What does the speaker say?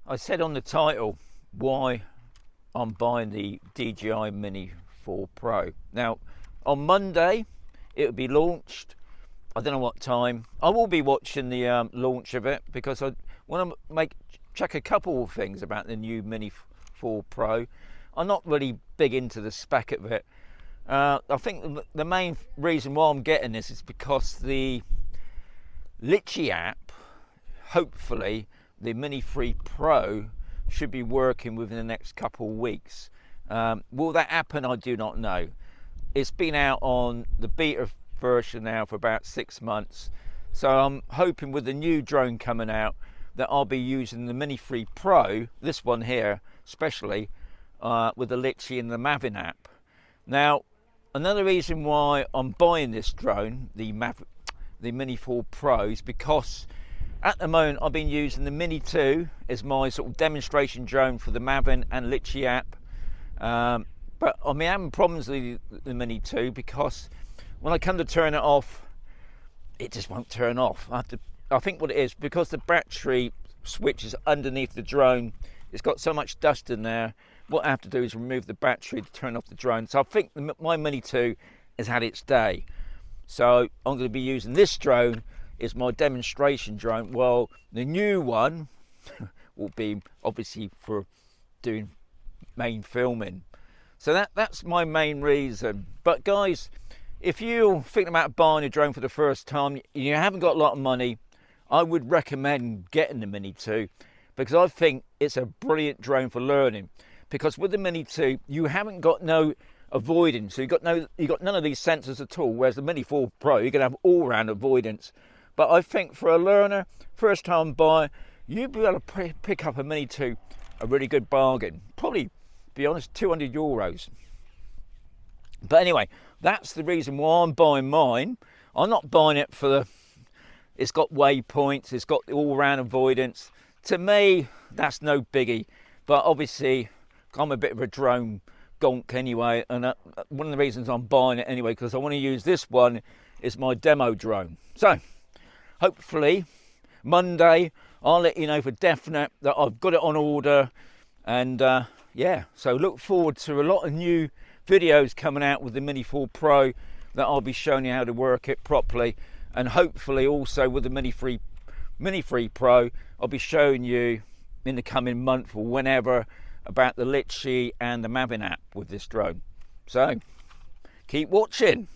I said on the title why I'm buying the DJI Mini 4 Pro. Now, on Monday, it'll be launched. I don't know what time. I will be watching the launch of it because I want to check a couple of things about the new Mini 4 Pro. I'm not really big into the spec of it. I think the main reason why I'm getting this is because the Litchi app, hopefully, the Mini 3 Pro should be working within the next couple of weeks. Will that happen? I do not know. It's been out on the beta version now for about 6 months, so I'm hoping with the new drone coming out that I'll be using the Mini 3 Pro, this one here especially, with the Litchi and the Mavic app. Now, another reason why I'm buying this drone, the Mini 4 Pro, is because at the moment I've been using the Mini 2 as my sort of demonstration drone for the Mavic and Litchi app, but I'm having problems with the Mini 2 because when I come to turn it off, it just won't turn off. I think what it is, because the battery switch is underneath the drone, it's got so much dust in there, what I have to do is remove the battery to turn off the drone. So I think my Mini 2 has had its day. So I'm going to be using this drone as my demonstration drone. Well, the new one will be obviously for doing main filming. So that's my main reason. But guys, if you're thinking about buying a drone for the first time, you haven't got a lot of money, I would recommend getting the Mini 2 because I think it's a brilliant drone for learning. Because with the Mini 2, you haven't got no avoidance, so you've got none of these sensors at all. Whereas the Mini 4 Pro, you're going to have all-round avoidance. But I think for a learner, first-time buyer, you'd be able to pick up a Mini 2 a really good bargain. Probably, to be honest, €200. But anyway, that's the reason why I'm buying mine. I'm not buying it for it's got waypoints, it's got all-round avoidance. To me, that's no biggie. But obviously, I'm a bit of a drone gonk anyway, and one of the reasons I'm buying it anyway, because I want to use this one as my demo drone. So, hopefully, Monday, I'll let you know for definite that I've got it on order. And yeah, so look forward to a lot of new videos coming out with the Mini 4 Pro that I'll be showing you how to work it properly. And hopefully also with the Mini 3 Pro, I'll be showing you in the coming month or whenever about the Litchi and the Mavic app with this drone. So keep watching.